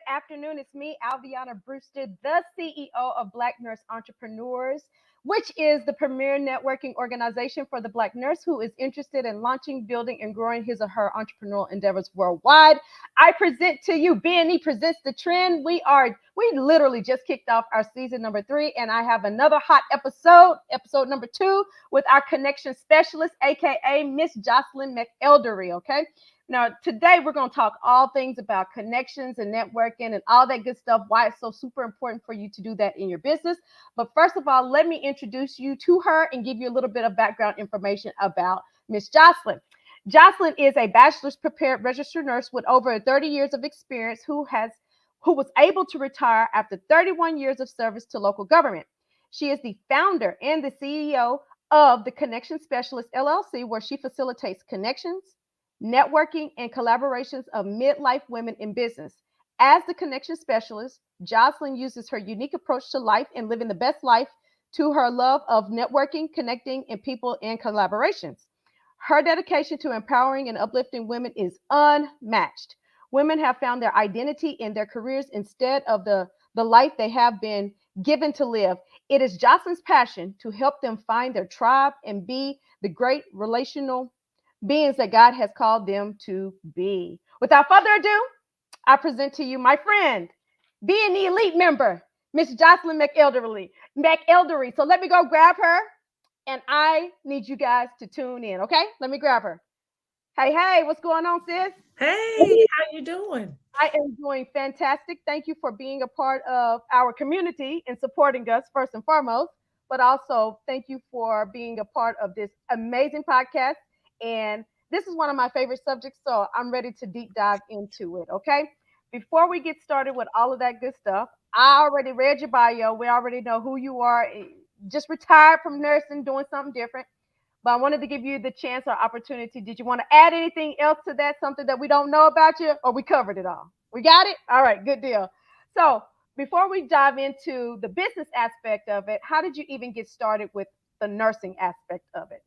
afternoon. It's me, Alviana Brewster, the CEO of Black Nurse Entrepreneurs, which is the premier networking organization for the Black nurse who is interested in launching, building, and growing his or her entrepreneurial endeavors worldwide. I present to you, BNE presents the trend. We literally just kicked off our season number 3, and I have another hot episode number 2, with our connection specialist, aka Miss Jocelin McElderry. Okay. Now, today we're going to talk all things about connections and networking and all that good stuff, why it's so super important for you to do that in your business. But first of all, let me introduce you to her and give you a little bit of background information about Miss Jocelin. Jocelin is a bachelor's prepared registered nurse with over 30 years of experience who was able to retire after 31 years of service to local government. She is the founder and the CEO of the Connection Specialist LLC, where she facilitates connections, networking, and collaborations of midlife women in business. As the connection specialist, Jocelin uses her unique approach to life and living the best life to her love of networking, connecting, and people and collaborations. Her dedication to empowering and uplifting women is unmatched. Women have found their identity in their careers instead of the life they have been given to live. It is Jocelyn's passion to help them find their tribe and be the great relational beings that God has called them to be. Without further ado, I present to you my friend, BNE Elite member, Miss Jocelin McElderry. So let me go grab her, and I need you guys to tune in, okay? Let me grab her. Hey, what's going on, sis? Hey, how you doing? I am doing fantastic. Thank you for being a part of our community and supporting us first and foremost, but also thank you for being a part of this amazing podcast. And this is one of my favorite subjects, so I'm ready to deep dive into it, okay? Before we get started with all of that good stuff, I already read your bio. We already know who you are. Just retired from nursing, doing something different. But I wanted to give you the chance or opportunity. Did you want to add anything else to that? Something that we don't know about you, or we covered it all? We got it? All right, good deal. So before we dive into the business aspect of it, how did you even get started with the nursing aspect of it?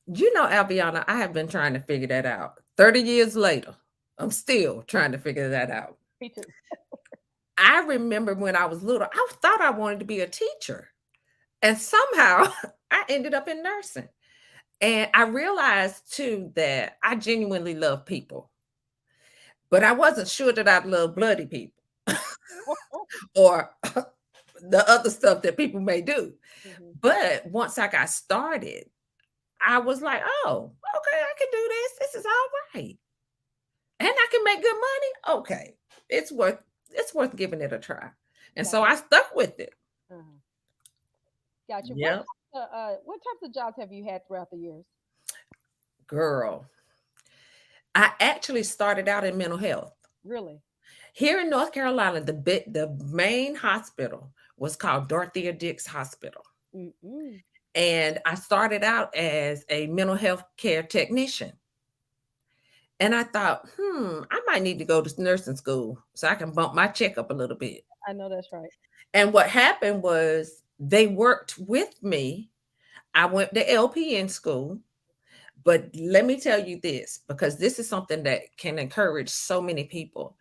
You know, Albiana, I have been trying to figure that out. 30 years later, I'm still trying to figure that out. Me too. I remember when I was little, I thought I wanted to be a teacher. And somehow I ended up in nursing. And I realized too that I genuinely love people, but I wasn't sure that I love bloody people or the other stuff that people may do. Mhm. But once I got started, I was like, oh, okay, I can do this. This is all right. And I can make good money. Okay. It's worth giving it a try. And Got so I stuck with it. uh-huh. Gotcha. Yep. What types of jobs have you had throughout the years? Girl. I actually started out in mental health. Really? Here in North Carolina, the main hospital was called Dorothea Dix Hospital. Mm-mm. And I started out as a mental health care technician. And I thought, I might need to go to nursing school so I can bump my check up a little bit. I know that's right. And what happened was they worked with me. I went to LPN school. But let me tell you this, because this is something that can encourage so many people.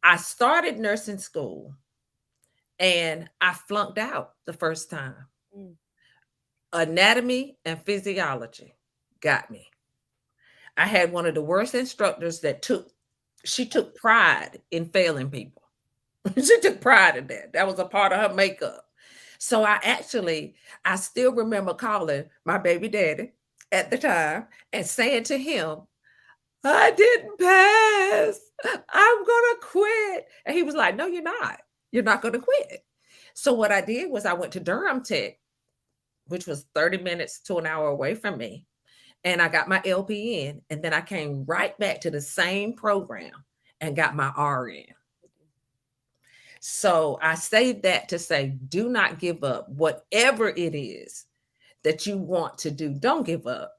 I started nursing school and I flunked out the first time. Mm. Anatomy and physiology got me. I had one of the worst instructors she took pride in failing people. She took pride in that. That was a part of her makeup. So I still remember calling my baby daddy at the time and saying to him, I didn't pass. I'm going to quit. And he was like, no, you're not. You're not going to quit. So what I did was I went to Durham Tech, which was 30 minutes to an hour away from me. And I got my LPN. And then I came right back to the same program and got my RN. So I say that to say, do not give up. Whatever it is that you want to do, don't give up.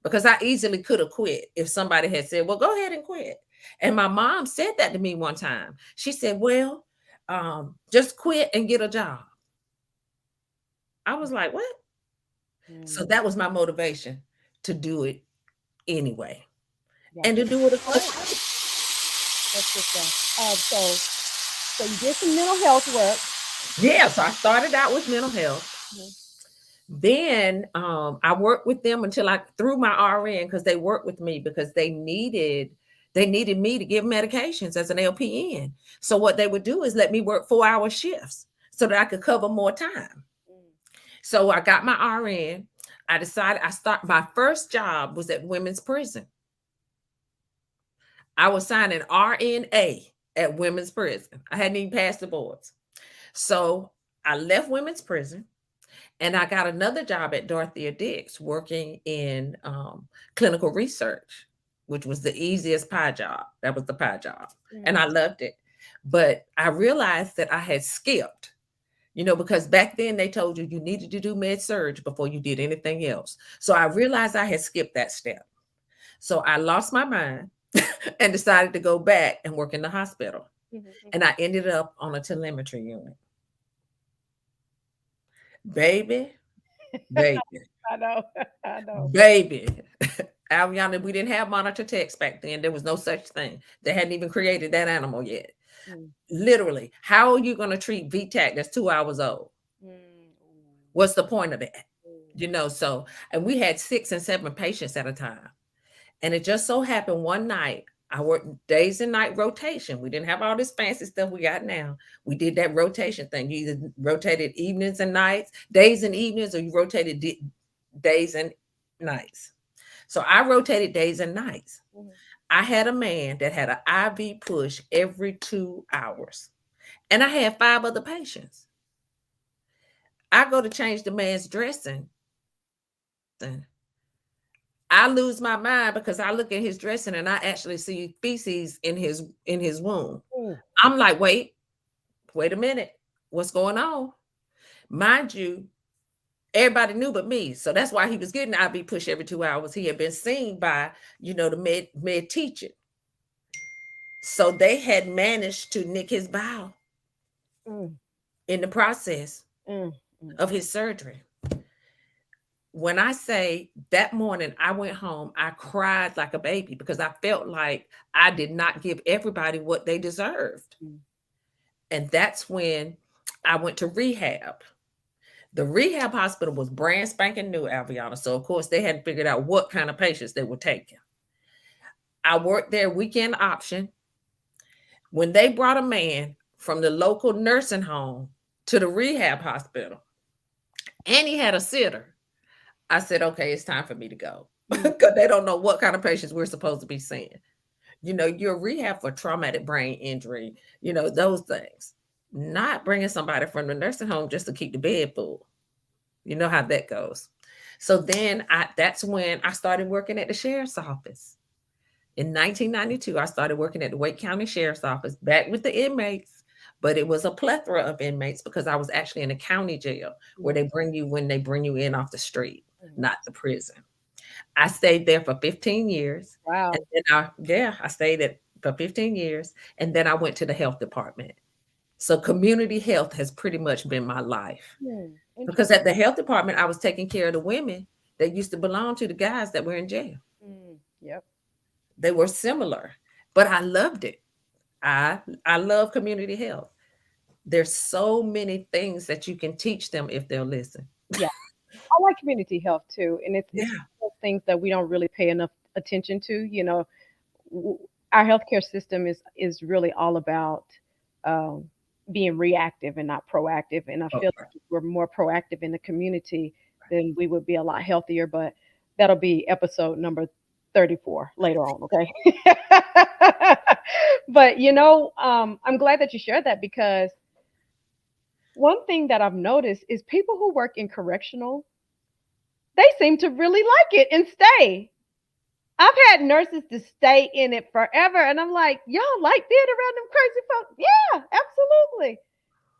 Because I easily could have quit if somebody had said, well, go ahead and quit. And my mom said that to me one time. She said, well, just quit and get a job. I was like, what? So Mm. that was my motivation to do it anyway. And Gotcha. to do it. That's good stuff. So you did some mental health work. Yeah, so I started out with mental health. Mhm. Then I worked with them until I threw my RN because they worked with me because they needed me to give medications as an LPN. So what they would do is let me work 4-hour shifts so that I could cover more time. Mm. So I got my RN. I decided my first job was at women's prison. I was signing RNA at women's prison. I hadn't even passed the boards. So I left women's prison. And I got another job at Dorothea Dix working in clinical research, which was the easiest pie job. That was the pie job. And Mm. I loved it. But I realized that I had skipped, because back then they told you you needed to do med surge before you did anything else. So I realized I had skipped that step. So I lost my mind and decided to go back and work in the hospital. Mhm. And I ended up on a telemetry unit. Baby, baby. I know. I know. Baby, Aviana, we didn't have monitor text back then. There was no such thing. They hadn't even created that animal yet. Mm. Literally, how are you going to treat VTAC that's 2 hours old? Mm. What's the point of that? Ooh. So, and we had 6 and 7 patients at a time. And it just so happened one night, I worked days and night rotation. We didn't have all this fancy stuff we got now. We did that rotation thing. You either rotated evenings and nights, days and evenings, or you rotated days and nights. So I rotated days and nights. Mhm. I had a man that had an IV push every 2 hours, and I had 5 other patients. I go to change the man's dressing. I lose my mind because I look at his dressing and I actually see feces in his wound. Ooh. I'm like, wait a minute, what's going on? Mind you, everybody knew but me, so that's why he was getting IV push every 2 hours. He had been seen by the med teacher, so they had managed to nick his bowel Mm. in the process Mm. Mm. of his surgery. When I say that morning I went home, I cried like a baby because I felt like I did not give everybody what they deserved. Mm. And that's when I went to rehab. The rehab hospital was brand spanking new, Alviana. So, of course, they hadn't figured out what kind of patients they were taking. I worked their weekend option. When they brought a man from the local nursing home to the rehab hospital and he had a sitter, I said, okay, it's time for me to go Mm. because they don't know what kind of patients we're supposed to be seeing. You're rehab for traumatic brain injury, those things. Not bringing somebody from the nursing home just to keep the bed full. You know how that goes. So then that's when I started working at the sheriff's office. In 1992, I started working at the Wake County Sheriff's Office, back with the inmates, but it was a plethora of inmates because I was actually in a county jail where they bring you when they bring you in off the street, Mm. not the prison. I stayed there for 15 years. And Wow. then I stayed at for 15 years. And then I went to the health department. So community health has pretty much been my life. Mm. Because Interesting. at the health department, I was taking care of the women that used to belong to the guys that were in jail. Mm. Yep. They were similar, but I loved it. I love community health. There's so many things that you can teach them if they'll listen. Yeah. I like community health too, and it's Yeah. one of those things that we don't really pay enough attention to. W- our healthcare system is really all about um, being reactive and not proactive. And I feel Okay. like if we're more proactive in the community, then we would be a lot healthier. But that'll be episode number 34 later on. Okay. But I'm glad that you shared that because one thing that I've noticed is people who work in correctional, they seem to really like it and stay. I've had nurses to stay in it forever, and I'm like, y'all like being around them crazy folks? Yeah, absolutely.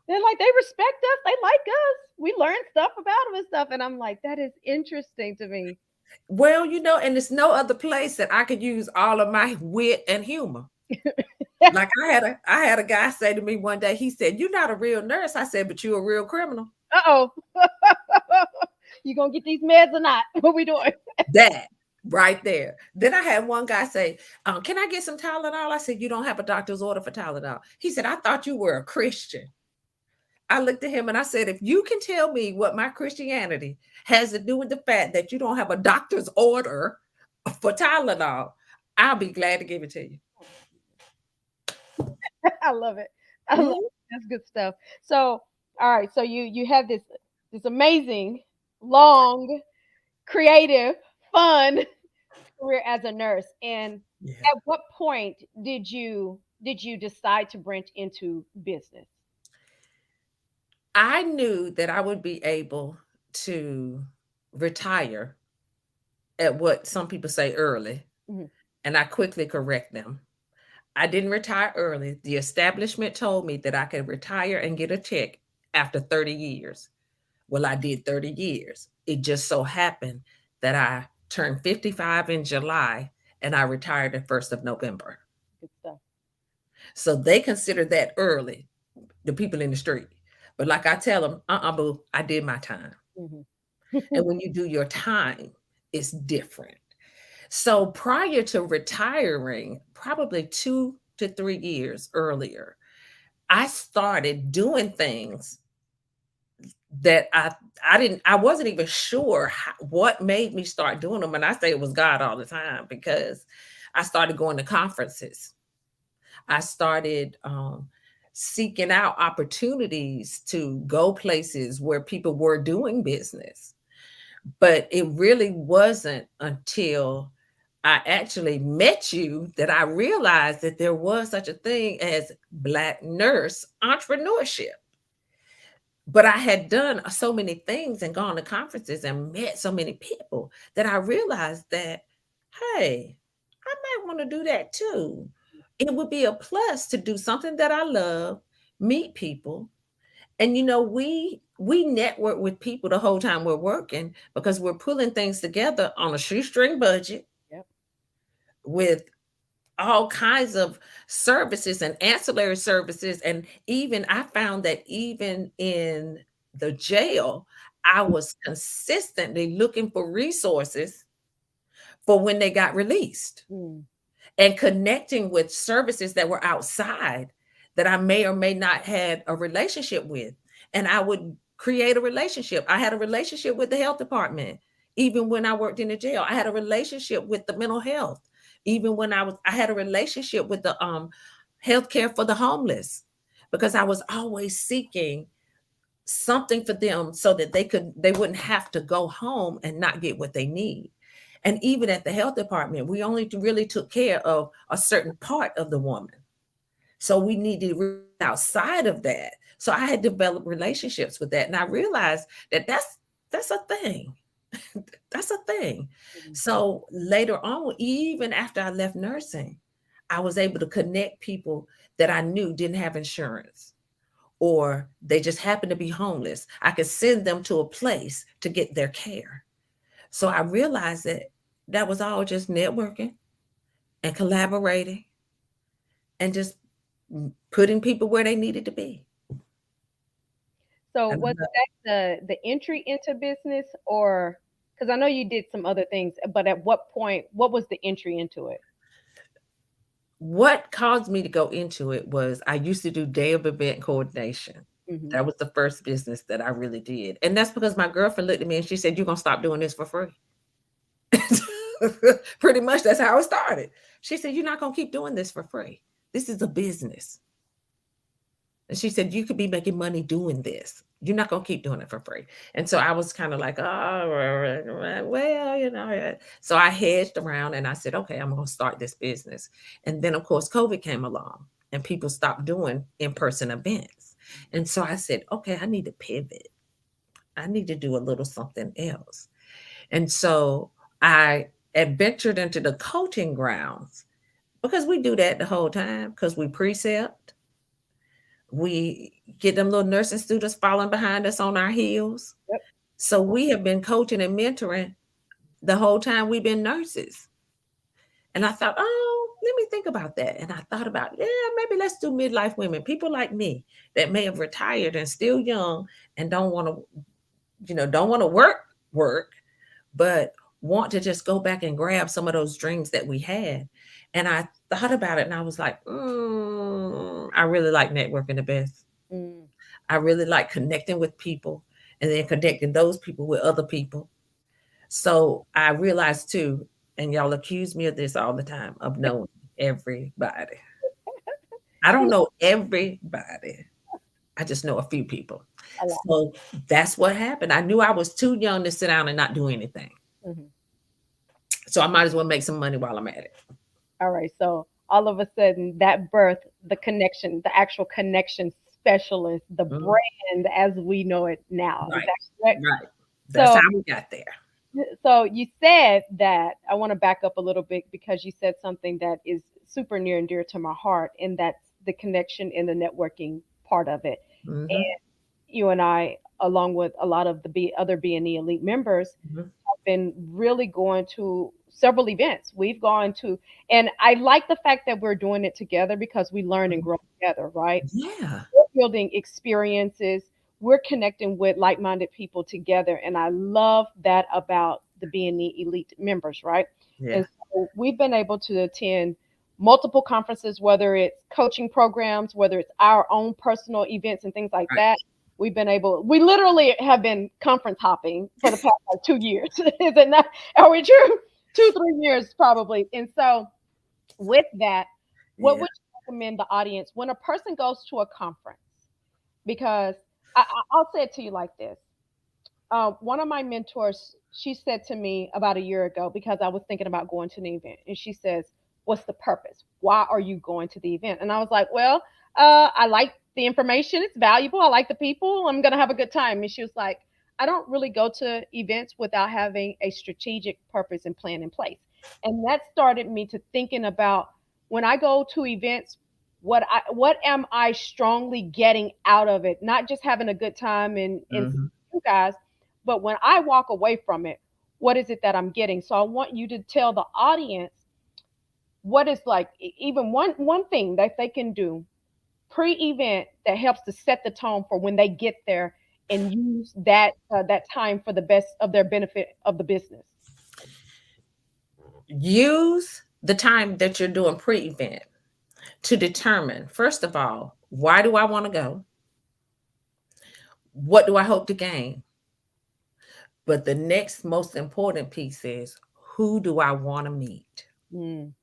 They're like, they respect us, they like us. We learn stuff about them and stuff, and I'm like, that is interesting to me. Well, and there's no other place that I could use all of my wit and humor. Like I had a guy say to me one day, he said, "You're not a real nurse." I said, "But you're a real criminal." Uh oh, you gonna get these meds or not? What we doing? That right there. Then I had one guy say, can I get some Tylenol? I said, you don't have a doctor's order for Tylenol. He said, I thought you were a Christian. I looked at him and I said, if you can tell me what my Christianity has to do with the fact that you don't have a doctor's order for Tylenol, I'll be glad to give it to you. I love it. I love Mhm. it. That's good stuff. So, all right. So you have this amazing, long, creative, fun career as a nurse. And Yeah. at what point did you decide to branch into business? I knew that I would be able to retire at what some people say early, Mhm. and I quickly correct them. I didn't retire early. The establishment told me that I could retire and get a check after 30 years. Well, I did 30 years. It just so happened that I turned 55 in July and I retired the 1st of November. Good stuff. So they consider that early, the people in the street. But like I tell them, boo, I did my time. Mhm. And when you do your time, it's different. So prior to retiring, probably 2 to 3 years earlier, I started doing things that I wasn't even sure what made me start doing them. And I say it was God all the time because I started going to conferences. I started seeking out opportunities to go places where people were doing business. But it really wasn't until I actually met you that I realized that there was such a thing as Black nurse entrepreneurship. But I had done so many things and gone to conferences and met so many people that I realized that, hey, I might want to do that too. It would be a plus to do something that I love, meet people, and we network with people the whole time we're working because we're pulling things together on a shoestring budget Yep. with all kinds of services and ancillary services. And even I found that even in the jail, I was consistently looking for resources for when they got released Mm. and connecting with services that were outside that I may or may not had a relationship with. And I would create a relationship. I had a relationship with the health department, even when I worked in the jail. I had a relationship with the mental health, even when I had a relationship with the healthcare for the homeless, because I was always seeking something for them so that they wouldn't have to go home and not get what they need. And even at the health department, we only really took care of a certain part of the woman. So we needed outside of that. So I had developed relationships with that. And I realized that that's a thing. That's a thing. Mhm. So later on, even after I left nursing, I was able to connect people that I knew didn't have insurance or they just happened to be homeless. I could send them to a place to get their care. So I realized that that was all just networking and collaborating and just putting people where they needed to be. So And was that the entry into business, or because I know you did some other things, but at what point, what was the entry into it? what caused me to go into it was I used to do day of event coordination. Hmm. That was the first business that I really did. And that's because my girlfriend looked at me and she said, "You're going to stop doing this for free." Pretty much that's how it started. She said, "You're not going to keep doing this for free. This is a business." And she said, "You could be making money doing this. You're not going to keep doing it for free." And so I was kind of like, "Oh, well, So I hedged around and I said, "Okay, I'm going to start this business." And then, of course, COVID came along and people stopped doing in person events. And so I said, "Okay, I need to pivot. I need to do a little something else." And so I adventured into the coaching grounds because we do that the whole time because we precept. We get them little nursing students following behind us on our heels. Yep. So we have been coaching and mentoring the whole time we've been nurses. And I thought, oh, let me think about that. And I thought about, yeah, maybe let's do midlife women, people like me that may have retired and still young and don't want to, don't want to work, but want to just go back and grab some of those dreams that we had. And I thought about it and I was like, I really like networking the best. Mm. I really like connecting with people and then connecting those people with other people. So I realized too, and y'all accuse me of this all the time, of knowing everybody. I don't know everybody. I just know a few people. A lot. So that's what happened. I knew I was too young to sit down and not do anything. Mhm. So I might as well make some money while I'm at it. All right. So all of a sudden, that birth, the connection, the actual connection specialist, the Mhm. brand as we know it now. Is Right. that correct? Right. That's So, how we got there. so you said that I want to back up a little bit because you said something that is super near and dear to my heart, and that's the connection and the networking part of it. Hmm. And you and I, along with a lot of the other BNE Elite members, Hmm. been really going to several events. We've gone to, and I like the fact that we're doing it together because we learn and grow together, right? Yeah. We're building experiences, we're connecting with like minded people together. And I love that about the BNE Elite members, right? Yeah. And so we've been able to attend multiple conferences, whether it's coaching programs, whether it's our own personal events and things like Right. that. We literally have been conference hopping for the past like 2 years. Is it not? Are we true? 2, 3 years probably. And so with that, what Yeah. would you recommend the audience when a person goes to a conference? Because I'll say it to you like this. One of my mentors, she said to me about a year ago, because I was thinking about going to the event, and she says, "What's the purpose? Why are you going to the event?" And I was like, "Well, I like the information. It's valuable. I like the people. I'm going to have a good time." And she was like, "I don't really go to events without having a strategic purpose and plan in place." And that started me to thinking about when I go to events, what am I strongly getting out of it? Not just having a good time and Hmm. you guys, but when I walk away from it, what is it that I'm getting? So I want you to tell the audience what is like even one thing that they can do pre-event that helps to set the tone for when they get there and use that time for the best of their benefit of the business. Use the time that you're doing pre event to determine, first of all, why do I want to go? What do I hope to gain? But the next most important piece is, who do I want to meet? Mm,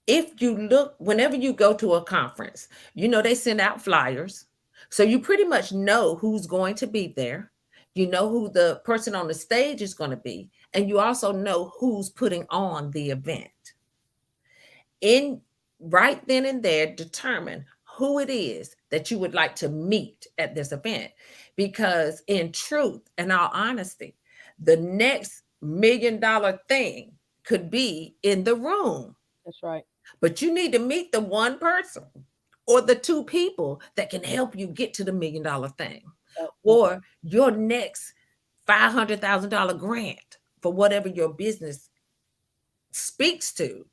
If you look, whenever you go to a conference, they send out flyers. So you pretty much know who's going to be there. You know who the person on the stage is going to be. And you also know who's putting on the event. In right then and there, determine who it is that you would like to meet at this event. Because in truth and all honesty, the next $1 million thing could be in the room, that's right. but you need to meet the one person or the two people that can help you get to the $1 million thing That's or your next $500,000 grant for whatever your business speaks to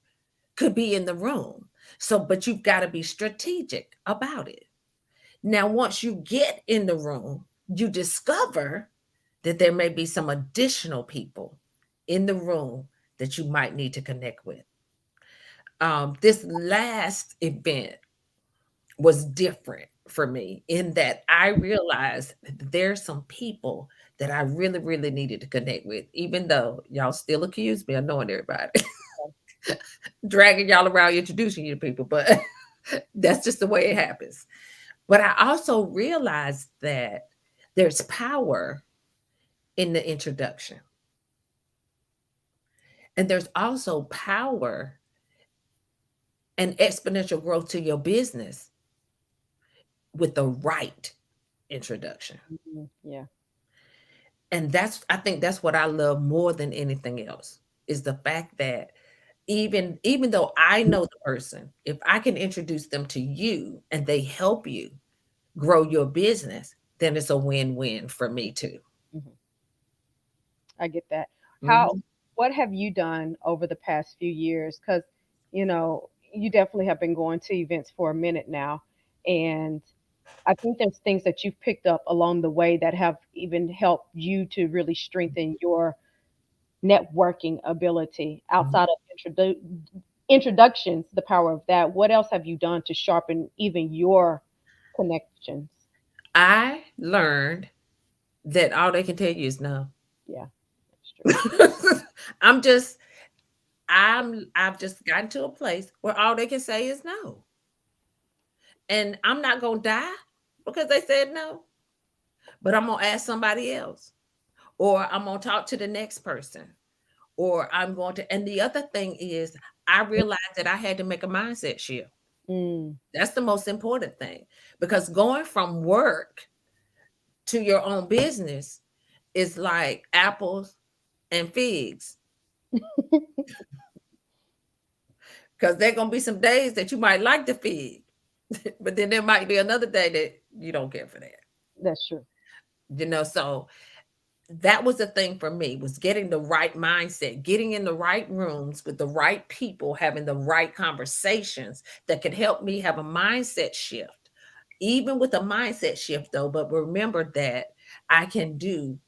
could be in the room. So, but you've got to be strategic about it. Now, once you get in the room, you discover that there may be some additional people in the room that you might need to connect with. This last event was different for me in that I realized that there's some people that I really, really needed to connect with, even though y'all still accuse me of knowing everybody, dragging y'all around, introducing you to people, but that's just the way it happens. But I also realized that there's power in the introduction, and there's also power and exponential growth to your business with the right introduction. yeah. And I think that's what I love more than anything else, is the fact that even though I know the person, if I can introduce them to you and they help you grow your business, then it's a win-win for me too. Mhm. I get that. How Mhm. what have you done over the past few years? Because you definitely have been going to events for a minute now, and I think there's things that you've picked up along the way that have even helped you to really strengthen your networking ability Mhm. outside of introductions, the power of that? What else have you done to sharpen even your connections? I learned that all they can tell you is no. Yeah, that's true. I'm just I've just gotten to a place where all they can say is no. And I'm not gonna die because they said no, but I'm gonna ask somebody else, or I'm gonna talk to the next person, or I'm going to. And the other thing is, I realized that I had to make a mindset shift. Mm, That's the most important thing, because going from work to your own business is like apples and figs, because there are gonna be some days that you might like the fig, but then there might be another day that you don't care for that. that's true. So that was the thing for me, was getting the right mindset, getting in the right rooms with the right people, having the right conversations that could help me have a mindset shift. Even with a mindset shift though, but remember that I can do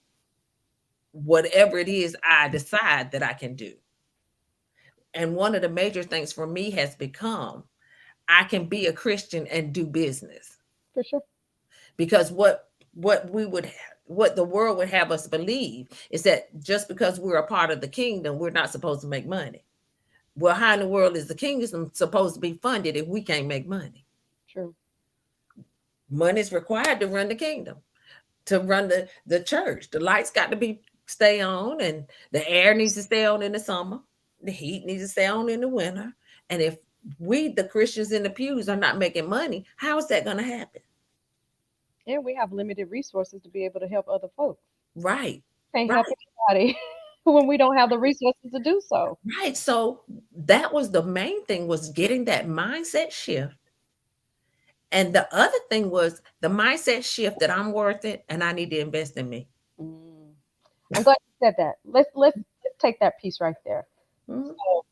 whatever it is I decide that I can do. And one of the major things for me has become, I can be a Christian and do business. For sure. Because what the world would have us believe is that just because we're a part of the kingdom, we're not supposed to make money. Well, how in the world is the kingdom supposed to be funded if we can't make money? True. Money is required to run the kingdom, to run the church. The lights got to be stay on, and the air needs to stay on in the summer. The heat needs to stay on in the winter. And if we, the Christians in the pews, are not making money, how is that going to happen? And we have limited resources to be able to help other folks. Right. Can't help Right. anybody when we don't have the resources to do so. Right. So that was the main thing, was getting that mindset shift. And the other thing was the mindset shift that I'm worth it and I need to invest in me. Mm. I'm glad you said that. Let's take that piece right there. Mhm. So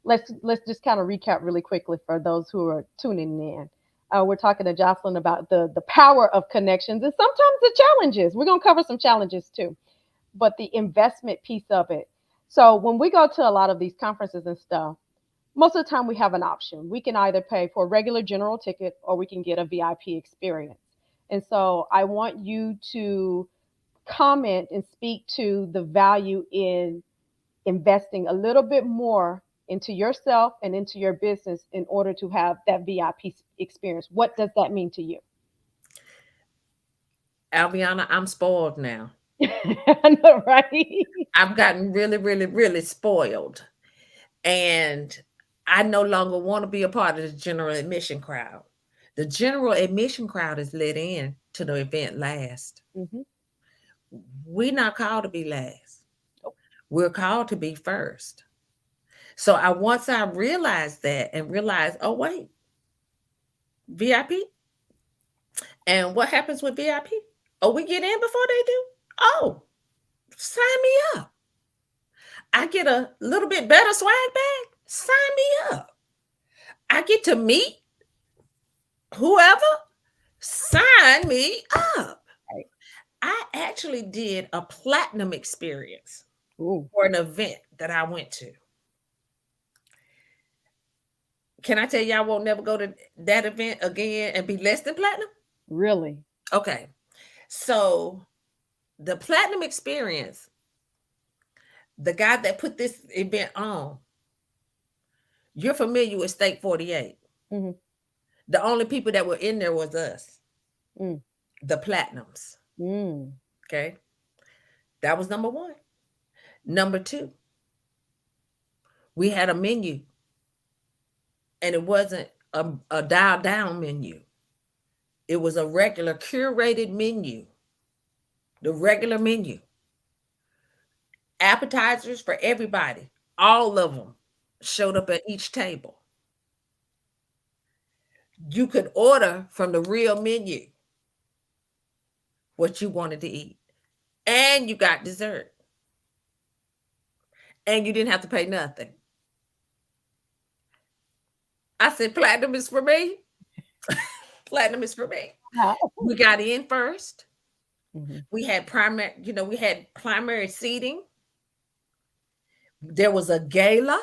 let's just kind of recap really quickly for those who are tuning in. We're talking to Jocelyn about the power of connections and sometimes the challenges. We're gonna cover some challenges too, but the investment piece of it. So when we go to a lot of these conferences and stuff, most of the time we have an option. We can either pay for a regular general ticket or we can get a VIP experience. And so I want you to comment and speak to the value in investing a little bit more into yourself and into your business in order to have that VIP experience. What does that mean to you? Alviana, I'm spoiled now. I know, right? I've gotten really, really, really spoiled. And I no longer want to be a part of the general admission crowd. The general admission crowd is let in to the event last. Hmm. We're not called to be last. We're called to be first. So once I realized that and realized, oh wait, VIP? And what happens with VIP? Oh, we get in before they do? Oh, sign me up. I get a little bit better swag bag? Sign me up. I get to meet whoever? Sign me up. Right. I actually did a platinum experience Ooh, for an event that I went to. Can I tell you I won't never go to that event again and be less than platinum? really? Okay. So the platinum experience, the guy that put this event on, you're familiar with Stake 48. Hmm. The only people that were in there was us, Mm, the platinums. mm, Okay. That was number one. Number two, we had a menu, and it wasn't a dial down menu. It was a regular curated menu, the regular menu. Appetizers for everybody. All of them showed up at each table. You could order from the real menu what you wanted to eat, and you got dessert, and you didn't have to pay nothing. I said, platinum is for me. Platinum is for me. wow. We got in first. Hmm. We had primary seating. There was a gala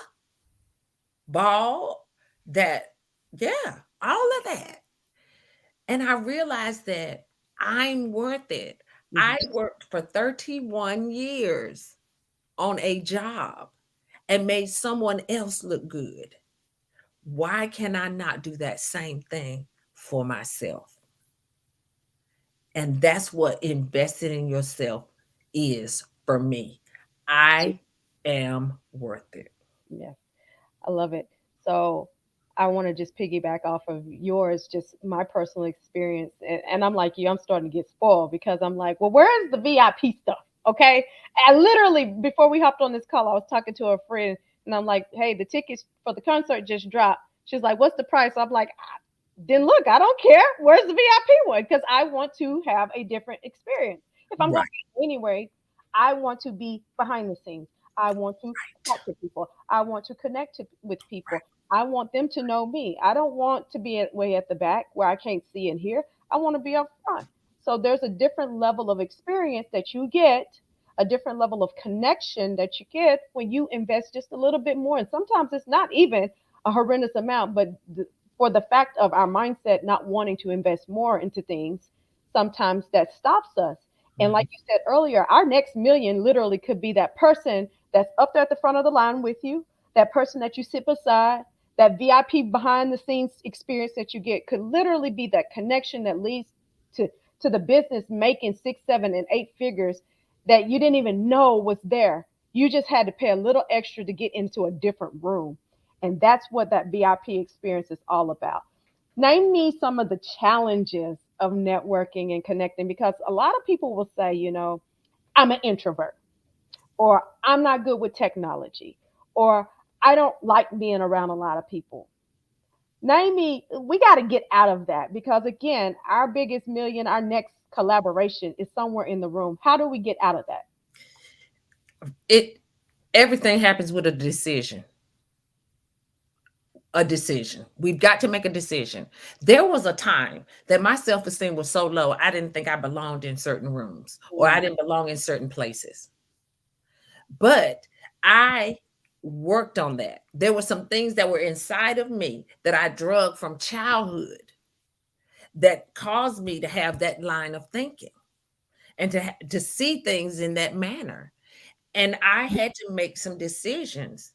ball that, yeah, all of that. And I realized that I'm worth it. Mhm. I worked for 31 years on a job and made someone else look good. Why can I not do that same thing for myself? And that's what investing in yourself is for me. I am worth it. Yeah. I love it. So I want to just piggyback off of yours, just my personal experience. And I'm like you, I'm starting to get spoiled because I'm like, well, where's the VIP stuff? Okay. I literally, before we hopped on this call, I was talking to a friend and I'm like, hey, the tickets for the concert just dropped. She's like, what's the price? I'm like, then look, I don't care. Where's the VIP one? Because I want to have a different experience. If I'm going Right. to anyway, I want to be behind the scenes. I want to talk to people. I want to connect with people. I want them to know me. I don't want to be way at the back where I can't see and hear. I want to be up front. So there's a different level of experience that you get, a different level of connection that you get when you invest just a little bit more. And sometimes it's not even a horrendous amount, but for the fact of our mindset not wanting to invest more into things, sometimes that stops us. And Mhm. like you said earlier, our next million literally could be that person that's up there at the front of the line with you, that person that you sit beside, that VIP behind the scenes experience that you get could literally be that connection that leads to to the business making 6, 7, and 8 figures that you didn't even know was there. You just had to pay a little extra to get into a different room. And that's what that VIP experience is all about. Name me some of the challenges of networking and connecting because a lot of people will say, I'm an introvert, or I'm not good with technology, or I don't like being around a lot of people. Name me, we got to get out of that because, again, our biggest million, our next collaboration is somewhere in the room. How do we get out of that? It Everything happens with a decision. A decision. We've got to make a decision. There was a time that my self-esteem was so low, I didn't think I belonged in certain rooms or I Mm, didn't belong in certain places. But I worked on that. There were some things that were inside of me that I drug from childhood that caused me to have that line of thinking and to see things in that manner. And I had to make some decisions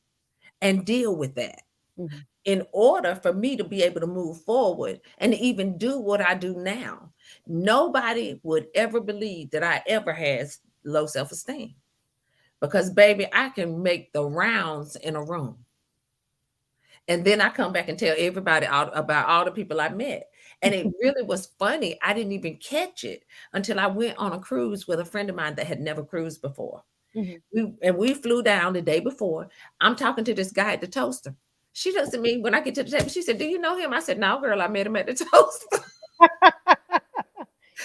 and deal with that mhm, in order for me to be able to move forward and even do what I do now. Nobody would ever believe that I ever had low self-esteem because baby, I can make the rounds in a room. And then I come back and tell everybody about all the people I met. And it really was funny. I didn't even catch it until I went on a cruise with a friend of mine that had never cruised before. mhm. We flew down the day before. I'm talking to this guy at the toaster. She doesn't mean when I get to the table, she said, do you know him? I said, no, girl, I met him at the toaster.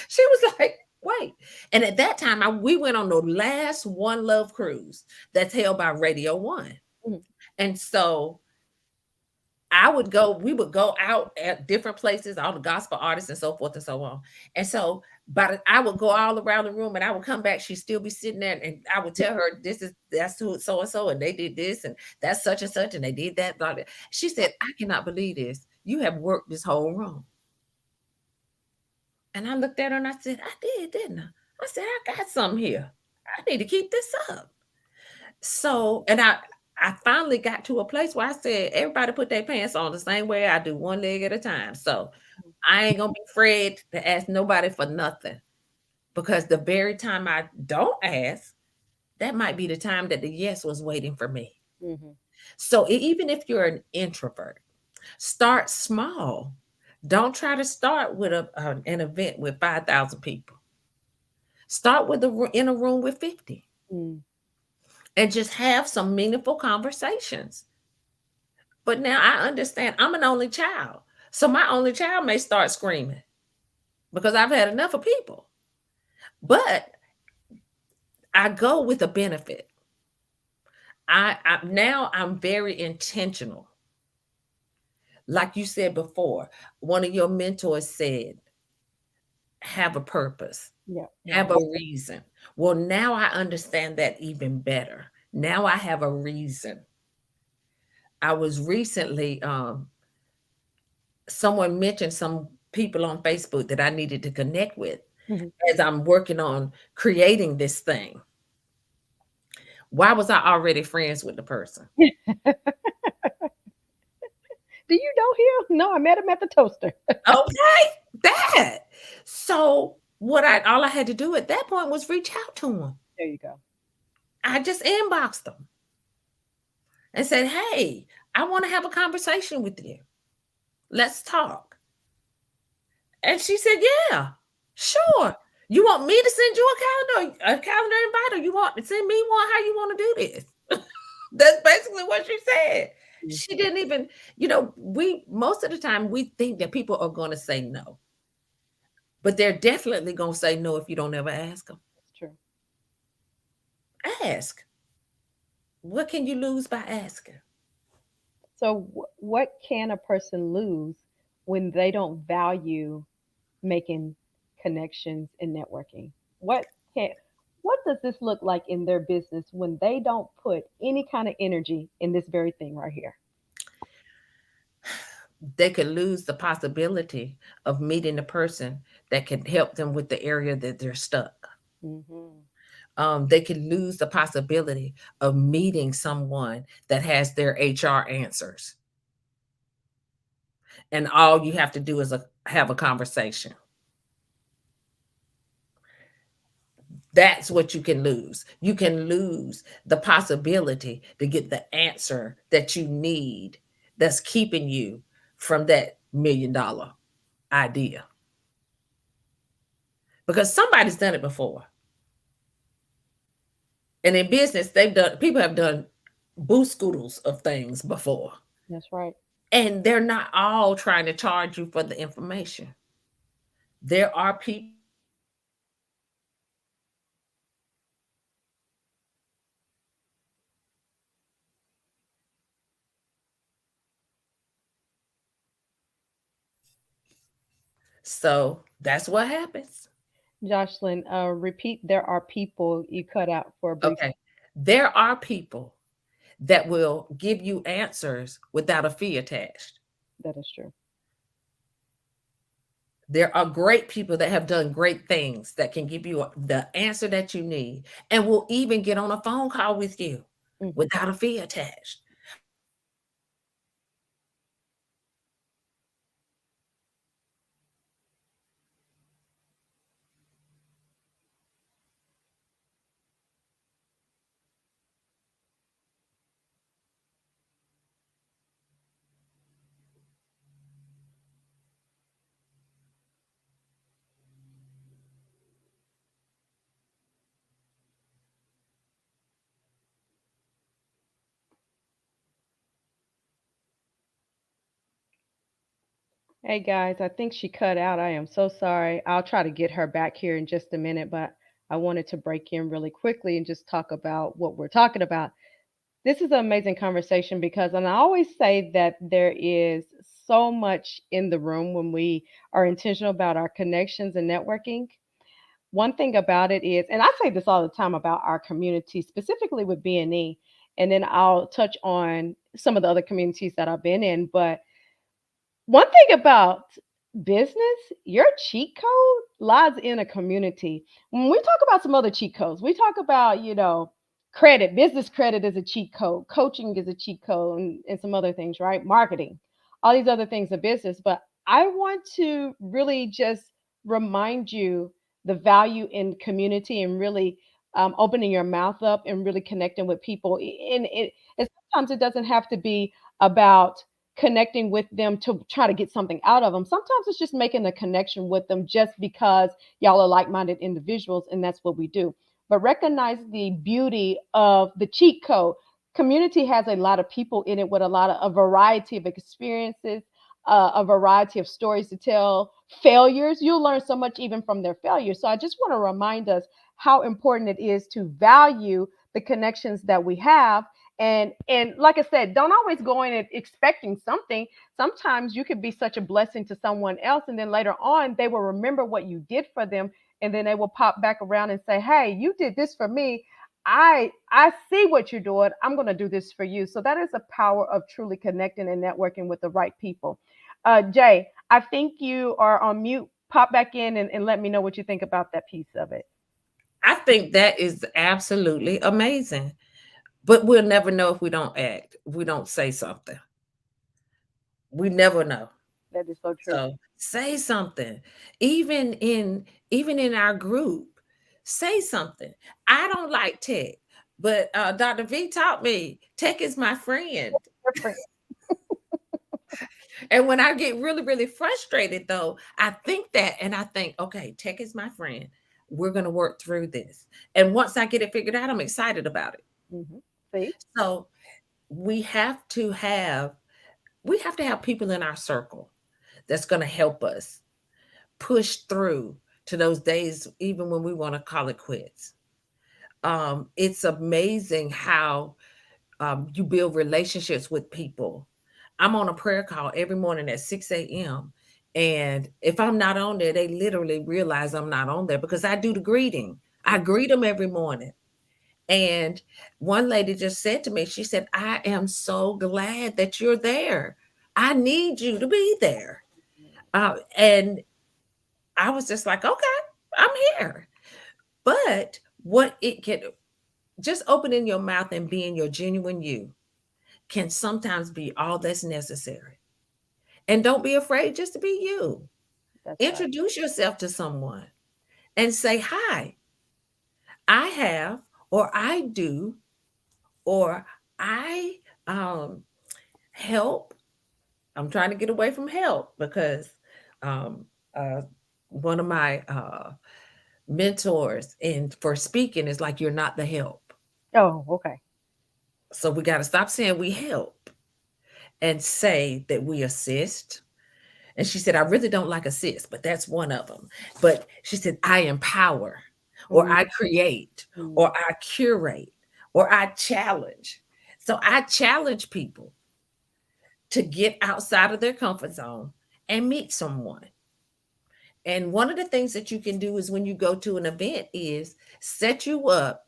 She was like, wait. And at that time, we went on the last One Love cruise that's held by Radio One. Mhm, And so we would go out at different places, all the gospel artists and so forth and so on. And so, but I would go all around the room and I would come back. She'd still be sitting there and I would tell her, that's who so and so, and they did this, and that's such and such, and they did that. Blah, blah. She said, I cannot believe this. You have worked this whole room. And I looked at her and I said, I did, didn't I? I said, I got something here. I need to keep this up. So, and I finally got to a place where I said, everybody put their pants on the same way I do, one leg at a time. So I ain't gonna be afraid to ask nobody for nothing because the very time I don't ask, that might be the time that the yes was waiting for me. mhm. So even if you're an introvert, start small. Don't try to start with an event with 5,000 people. Start with in a room with 50 Mm, and just have some meaningful conversations. But now I understand I'm an only child. So my only child may start screaming because I've had enough of people. But I go with a benefit. Now I'm very intentional. Like you said before, one of your mentors said, have a purpose, yeah, have right. a reason. Well, now I understand that even better. Now I have a reason. I was recently, someone mentioned some people on Facebook that I needed to connect with Mhm. as I'm working on creating this thing. Why was I already friends with the person? Do you know him? No, I met him at the toaster. Okay, that. So what I all I had to do at that point was reach out to him. There you go. I just inboxed him and said, "Hey, I want to have a conversation with you. Let's talk." And she said, "Yeah, sure. You want me to send you a calendar invite, or you want to send me one? How you want to do this?" That's basically what she said. Mm, She didn't even, we most of the time we think that people are going to say no, but they're definitely going to say no if you don't ever ask them. that's true. Ask. What can you lose by asking? So, what can a person lose when they don't value making connections and networking? What can what does this look like in their business when they don't put any kind of energy in this very thing right here? They could lose the possibility of meeting a person that can help them with the area that they're stuck. Hmm. They could lose the possibility of meeting someone that has their HR answers, and all you have to do is have a conversation. That's what you can lose. You can lose the possibility to get the answer that you need that's keeping you from that $1 million idea, because somebody's done it before. And in business, people have done boost scootles of things before. That's right. And they're not all trying to charge you for the information. There are people. So that's what happens. Jocelyn, repeat. There are people you cut out for a brief. Okay. There are people that will give you answers without a fee attached. That is true. There are great people that have done great things that can give you the answer that you need and will even get on a phone call with you Hmm. without a fee attached. Hey guys, I think she cut out. I am so sorry. I'll try to get her back here in just a minute, but I wanted to break in really quickly and just talk about what we're talking about. This is an amazing conversation because, and I always say that there is so much in the room when we are intentional about our connections and networking. One thing about it is, and I say this all the time about our community, specifically with BNE, and then I'll touch on some of the other communities that I've been in, but one thing about business, your cheat code lies in a community. When we talk about some other cheat codes, we talk about, credit, business credit is a cheat code, coaching is a cheat code, and some other things, right? Marketing, all these other things of business. But I want to really just remind you the value in community and really opening your mouth up and really connecting with people. And sometimes it doesn't have to be about connecting with them to try to get something out of them. Sometimes it's just making a connection with them just because y'all are like-minded individuals, and that's what we do. But recognize the beauty of the cheat code. Community has a lot of people in it with a variety of experiences, a variety of stories to tell. Failures, you'll learn so much even from their failures. So I just want to remind us how important it is to value the connections that we have, and like I said, don't always go in it expecting something. Sometimes you could be such a blessing to someone else, and then later on they will remember what you did for them, and then they will pop back around and say, hey, you did this for me. I see what you're doing. I'm going to do this for you. So that is the power of truly connecting and networking with the right people. Jay, I think you are on mute. Pop back in and let me know what you think about that piece of it. I think that is absolutely amazing. But we'll never know if we don't act, if we don't say something. We never know. That is so true. So say something. Even in even in our group, say something. I don't like tech, but Dr. V taught me tech is my friend. Different. And when I get really, really frustrated, though, I think that and I think, okay, tech is my friend. We're going to work through this. And once I get it figured out, I'm excited about it. Hmm. See, So we have to have we have to have people in our circle that's going to help us push through to those days, even when we want to call it quits. It's amazing how you build relationships with people. I'm on a prayer call every morning at 6 a.m. And if I'm not on there, they literally realize I'm not on there because I do the greeting. I greet them every morning. And one lady just said to me, she said, I am so glad that you're there. I need you to be there. And I was just like, okay, I'm here. But what it can just opening your mouth and being your genuine you can sometimes be all that's necessary. And don't be afraid just to be you. that's right. Introduce yourself to someone and say, hi, I have, or I do, or I um, help. I'm trying to get away from help because um, uh, one of my mentors and for speaking is like, you're not the help. Oh, okay. So we got to stop saying we help and say that we assist. And she said, I really don't like assist, but that's one of them. But she said, I empower, or Mm-hmm. I create, or I curate, or I challenge. So I challenge people to get outside of their comfort zone and meet someone. And one of the things that you can do is when you go to an event is set you up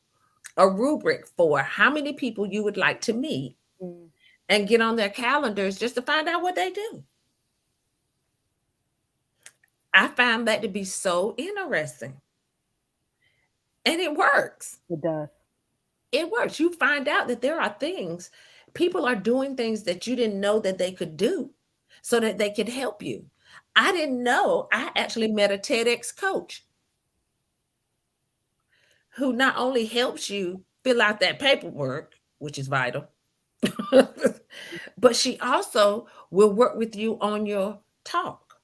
a rubric for how many people you would like to meet Mm-hmm. and get on their calendars just to find out what they do. I found that to be so interesting. And it works. It does. It works. You find out that there are things, people are doing things that you didn't know that they could do so that they could help you. I didn't know. I actually met a TEDx coach who not only helps you fill out that paperwork, which is vital, but she also will work with you on your talk,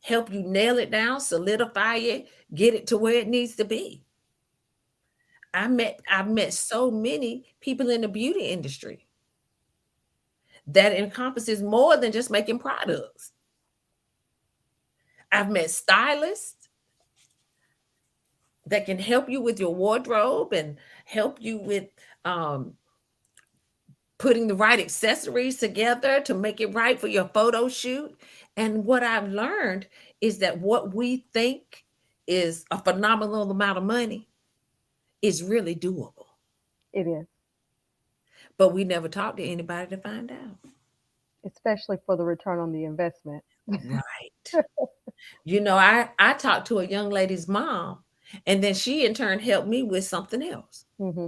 help you nail it down, solidify it, get it to where it needs to be. I've met so many people in the beauty industry that encompasses more than just making products. I've met stylists that can help you with your wardrobe and help you with um, putting the right accessories together to make it right for your photo shoot. And what I've learned is that what we think is a phenomenal amount of money is really doable, It is, but we never talk to anybody to find out. especially for the return on the investment. Right. I talked to a young lady's mom, and then she in turn helped me with something else. Hmm.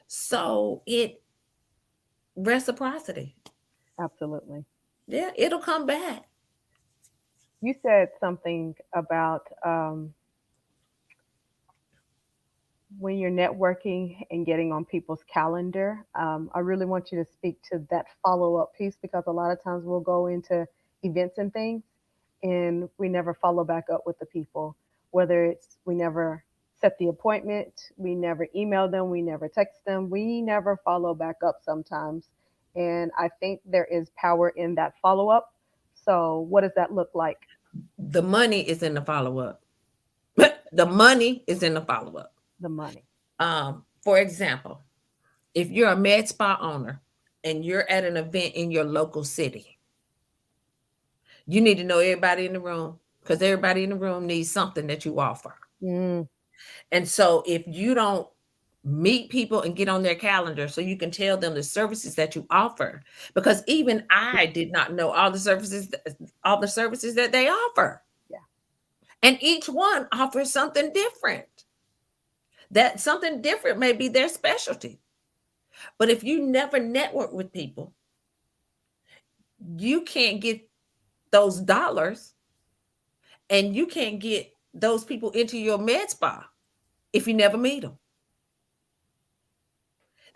So it reciprocity. Absolutely. Yeah, it'll come back. You said something about when you're networking and getting on people's calendar. I really want you to speak to that follow up piece because a lot of times we'll go into events and things and we never follow back up with the people, whether it's we never set the appointment, we never email them, we never text them, we never follow back up sometimes. And I think there is power in that follow up. So, what does that look like? The money is in the follow up. The money is in the follow up. The money. For example, if you're a med spa owner and you're at an event in your local city, you need to know everybody in the room because everybody in the room needs something that you offer. Mm, And so if you don't Meet people and get on their calendar so you can tell them the services that you offer. Because even I did not know all the services that they offer. Yeah. And each one offers something different. That something different may be their specialty. But if you never network with people, you can't get those dollars and you can't get those people into your med spa if you never meet them.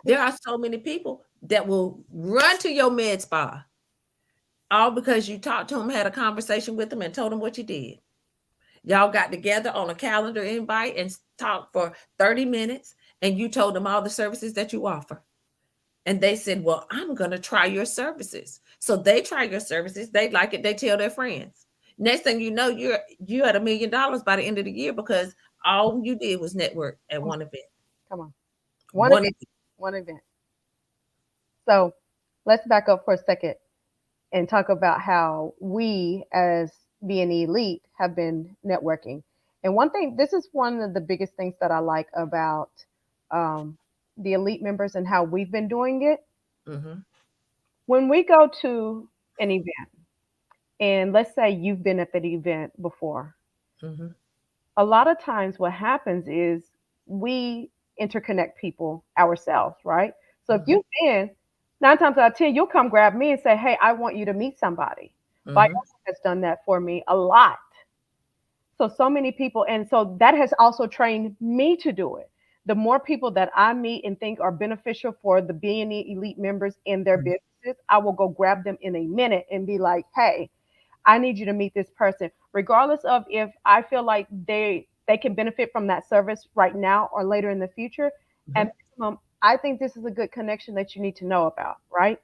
There are so many people that will run to your med spa all because you talked to them, had a conversation with them, and told them what you did. Y'all got together on a calendar invite and talked for 30 minutes, and you told them all the services that you offer. And they said, well, I'm going to try your services. So they try your services. They like it. They tell their friends. Next thing you know, you're at $1 million by the end of the year because all you did was network at one event. Come on. One event. So let's back up for a second and talk about how we as BNE Elite have been networking. And one thing, this is one of the biggest things that I like about the Elite members and how we've been doing it. Mm-hmm. When we go to an event, and let's say you've been at that event before, Mm-hmm. a lot of times what happens is we interconnect people ourselves, right? So if you've been, 9 times out of 10, you'll come grab me and say, hey, I want you to meet somebody. Mm-hmm. Has done that for me a lot. So many people, and so that has also trained me to do it. The more people that I meet and think are beneficial for the BNE Elite members in their businesses, I will go grab them in a minute and be like, hey, I need you to meet this person, regardless of if I feel like they can benefit from that service right now or later in the future. And I think this is a good connection that you need to know about, right?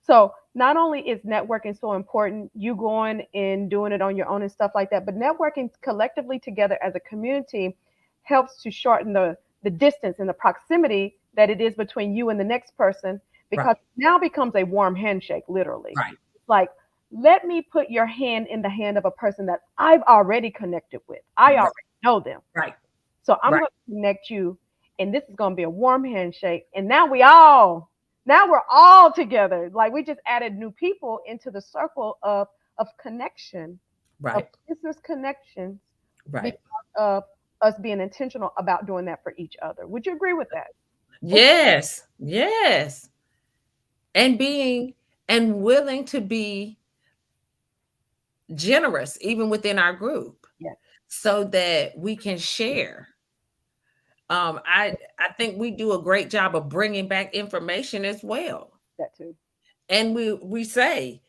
So not only is networking so important, you going and doing it on your own and stuff like that, but networking collectively together as a community helps to shorten the distance and the proximity that it is between you and the next person, because it now becomes a warm handshake, literally. Right. Like, let me put your hand in the hand of a person that I've already connected with. I already know them. Right. So I'm going to connect you, and this is going to be a warm handshake. And now we're all together. Like, we just added new people into the circle of connection, of business connections, because of us being intentional about doing that for each other. Would you agree with that? Yes. Yes. And willing to be generous even within our group, so that we can share. I think we do a great job of bringing back information as well. That too. And we say,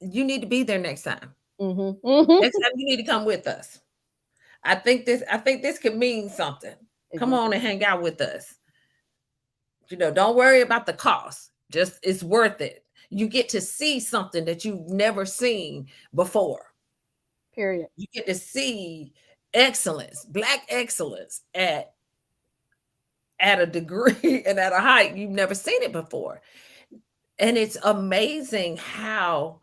you need to be there next time. Mm-hmm. Next time you need to come with us. I think this could mean something. Come on and hang out with us. Don't worry about the cost. Just, it's worth it. You get to see something that you've never seen before. Period. You get to see excellence, Black excellence at a degree and at a height you've never seen it before. And it's amazing how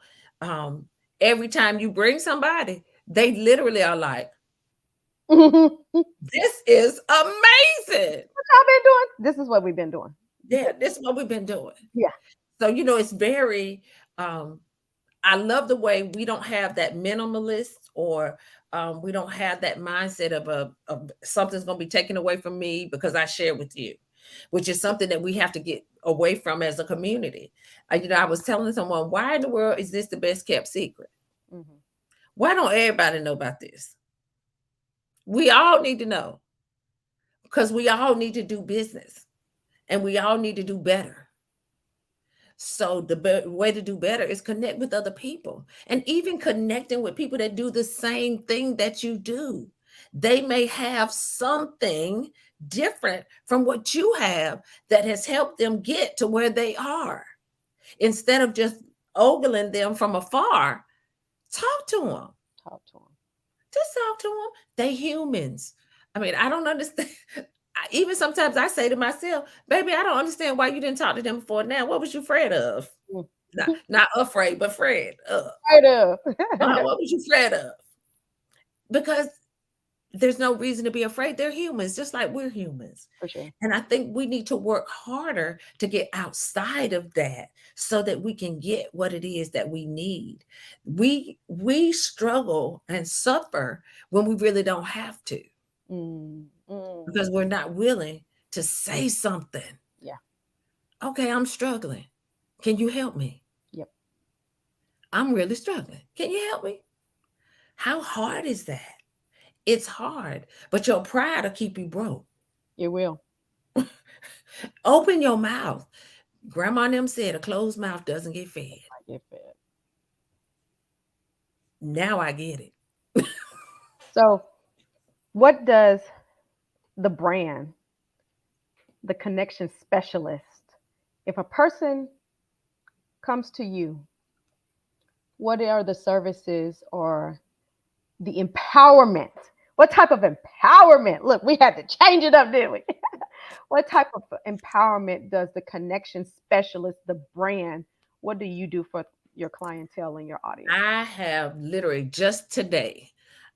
every time you bring somebody, they literally are like, this is amazing. What y'all been doing? This is what we've been doing. Yeah, this is what we've been doing. Yeah. So, it's very, I love the way we don't have that minimalist, or we don't have that mindset of something's going to be taken away from me because I share with you, which is something that we have to get away from as a community. I was telling someone, why in the world is this the best kept secret? Mm-hmm. Why don't everybody know about this? We all need to know, because we all need to do business and we all need to do better. So the way to do better is connect with other people, and even connecting with people that do the same thing that you do. They may have something different from what you have that has helped them get to where they are. Instead of just ogling them from afar, talk to them. Just talk to them. They humans. I mean, I don't understand. Even sometimes I say to myself, baby, I don't understand why you didn't talk to them before now. What was you afraid of? Not afraid, but afraid of. Afraid of. What was you afraid of? Because there's no reason to be afraid. They're humans, just like we're humans. For sure. And I think we need to work harder to get outside of that so that we can get what it is that we need. We struggle and suffer when we really don't have to Mm, because we're not willing to say something. yeah. Okay, I'm struggling. Can you help me? Yep. I'm really struggling. Can you help me? How hard is that? It's hard, but your pride will keep you broke. It will. Open your mouth. Grandma and them said a closed mouth doesn't get fed. I get fed. Now I get it. So, what does the brand, the connection specialist, if a person comes to you, what are the services or the empowerment? What type of empowerment? Look, we had to change it up, didn't we? What type of empowerment does the connection specialist, the brand, what do you do for your clientele and your audience? I have literally just today,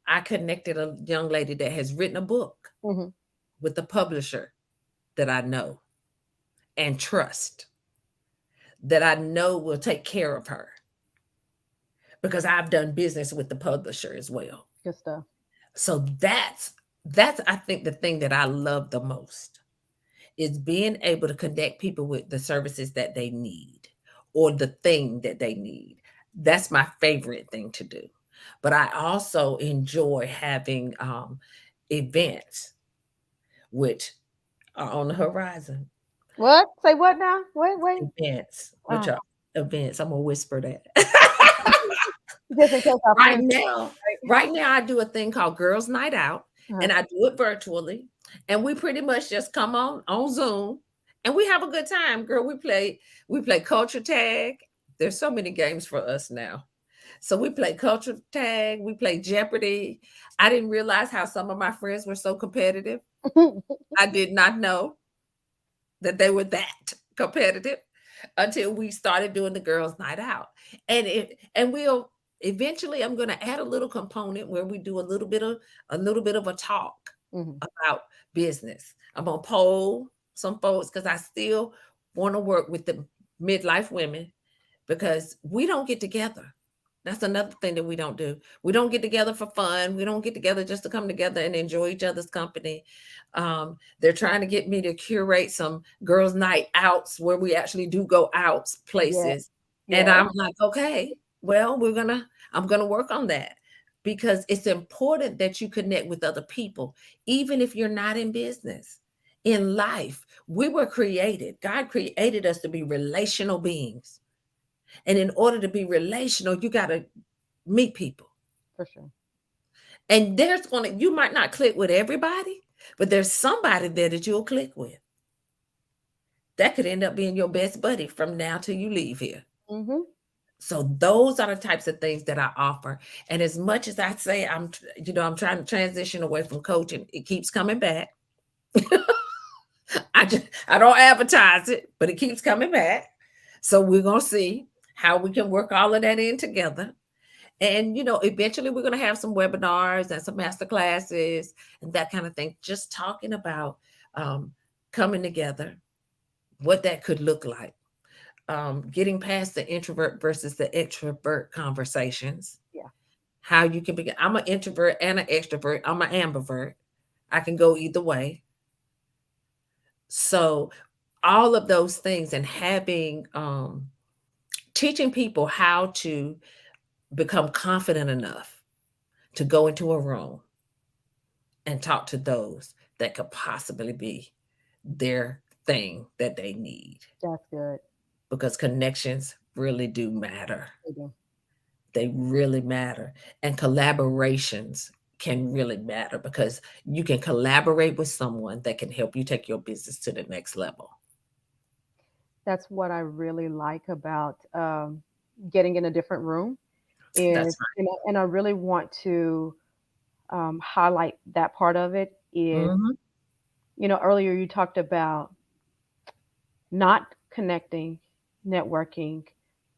I connected a young lady that has written a book Hmm. with a publisher that I know and trust, that I know will take care of her because I've done business with the publisher as well. Good stuff. So that's I think the thing that I love the most is being able to connect people with the services that they need or the thing that they need. That's my favorite thing to do. But I also enjoy having events which are on the horizon. What? Say what now? Wait, wait. Events, which Uh, are events. I'm gonna whisper that. just in case our Right friends. now, right now I do a thing called Girls Night Out, Uh, and I do it virtually. And we pretty much just come on Zoom and we have a good time. Girl, we play culture tag. There's so many games for us now. So we play culture tag, we play Jeopardy. I didn't realize how some of my friends were so competitive. I did not know that they were that competitive until we started doing the girls night out. And we'll eventually I'm going to add a little component where we do a little bit of a talk mhm. about business. I'm going to poll some folks cuz I still want to work with the midlife women because we don't get together. That's another thing that we don't do. We don't get together for fun. We don't get together just to come together and enjoy each other's company. They're trying to get me to curate some girls' night outs where we actually do go out Yeah, places. And yeah, I'm like, okay, well, I'm gonna work on that because it's important that you connect with other people, even if you're not in business. In life, we were created. God created us to be relational beings. And in order to be relational, you got to meet people. for sure. And you might not click with everybody, but there's somebody there that you'll click with. That could end up being your best buddy from now till you leave here. Hmm. So those are the types of things that I offer. And as much as I say I'm trying to transition away from coaching, it keeps coming back. I don't advertise it, but it keeps coming back. So we're gonna see how we can work all of that in together. And eventually we're going to have some webinars and some master classes and that kind of thing, just talking about coming together, what that could look like, getting past the introvert versus the extrovert conversations, Yeah, how you can be. I'm an introvert and an extrovert. I'm an ambivert. I can go either way. So all of those things and having teaching people how to become confident enough to go into a room and talk to those that could possibly be their thing that they need, that's good. because connections really do matter. They do. They really matter. And collaborations can really matter because you can collaborate with someone that can help you take your business to the next level. That's what I really like about getting in a different room is, That's and I really want to highlight that part of it right. is, Mhm. earlier you talked about not connecting, networking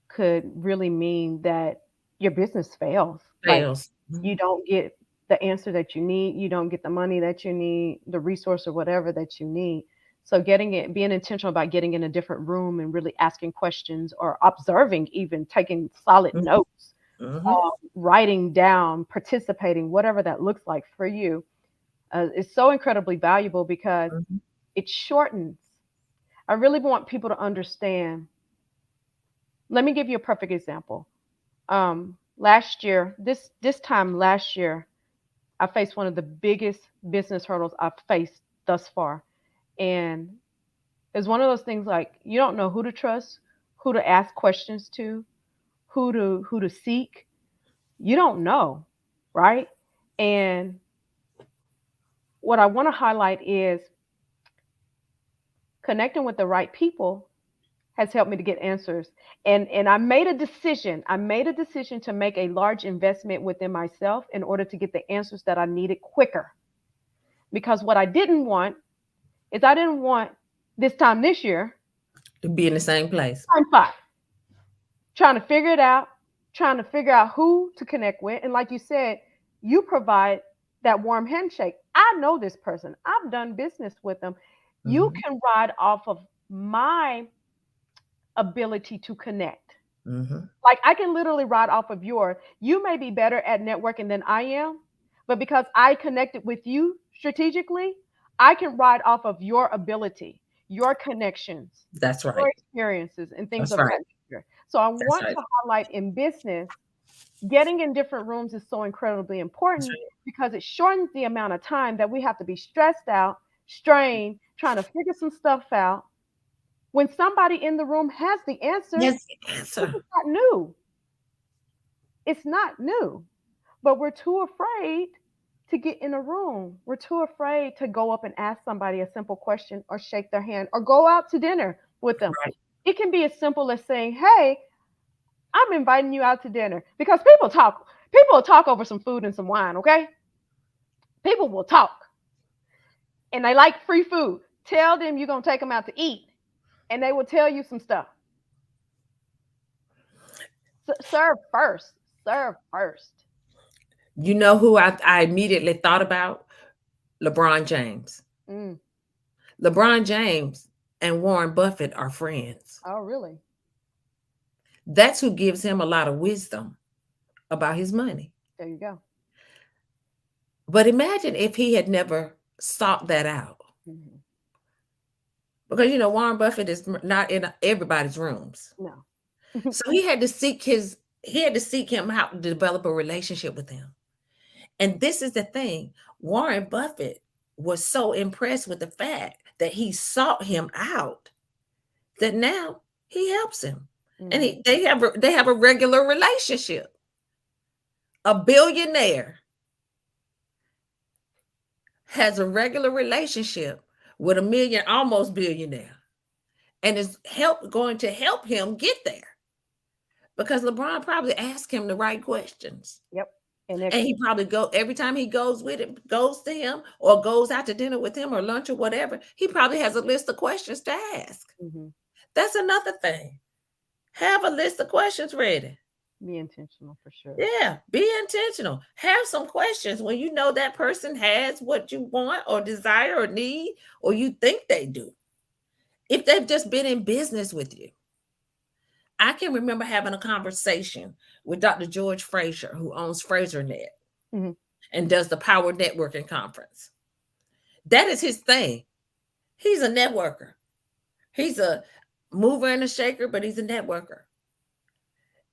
could really mean that your business fails. Like Fails. you Mhm. don't get the answer that you need. You don't get the money that you need, the resource or whatever that you need. So being intentional about getting in a different room and really asking questions or observing, even taking solid notes, Mm-hmm. writing down, participating, whatever that looks like for you, is so incredibly valuable because Mm-hmm. it shortens. I really want people to understand. Let me give you a perfect example. Last year, this time last year, I faced one of the biggest business hurdles I've faced thus far. And it's one of those things like you don't know who to trust, who to ask questions to, who to seek. You don't know, right? And what I want to highlight is connecting with the right people has helped me to get answers. And I made a decision. I made a decision to make a large investment within myself in order to get the answers that I needed quicker. Because what I didn't want is I didn't want this time this year, To be in the same place. time five, trying to figure it out, trying to figure out who to connect with. And like you said, you provide that warm handshake. I know this person. I've done business with them. You Mm-hmm. can ride off of my ability to connect. Mm-hmm. Like I can literally ride off of yours. You may be better at networking than I am, but because I connected with you strategically, I can ride off of your ability, your connections, That's your right. experiences, and things That's of right. that nature. So I That's want right. to highlight in business, getting in different rooms is so incredibly That's important right. because it shortens the amount of time that we have to be stressed out, strained, trying to figure some stuff out. When somebody in the room has the answer, Yes, the this answer. is not new. It's not new, but we're too afraid to get in a room. We're too afraid to go up and ask somebody a simple question or shake their hand or go out to dinner with them. Right. It can be as simple as saying, "Hey, I'm inviting you out to dinner," because people talk over some food and some wine, okay? People will talk and they like free food. Tell them you're going to take them out to eat and they will tell you some stuff. Serve first. Serve first. You know who I immediately thought about? LeBron James. Mm. LeBron James and Warren Buffett are friends. Oh, really? That's who gives him a lot of wisdom about his money. There you go. But imagine if he had never sought that out. Mhm. Because Warren Buffett is not in everybody's rooms. No. So he had to seek him out to develop a relationship with him. And this is the thing. Warren Buffett was so impressed with the fact that he sought him out that now he helps him. And Mhm. they have a regular relationship. A billionaire has a regular relationship with a million, almost billionaire, and is going to help him get there because LeBron probably asked him the right questions. Yep. And if And he probably every time he goes to him or goes out to dinner with him or lunch or whatever, he probably has a list of questions to ask. Mhm. That's another thing. Have a list of questions ready. Be intentional for sure. Yeah, be intentional. Have some questions when you know that person has what you want or desire or need, or you think they do. If they've just been in business with you. I can remember having a conversation with Dr. George Fraser, who owns FraserNet Mhm. and does the Power Networking Conference. That is his thing. He's a networker. He's a mover and a shaker, but he's a networker.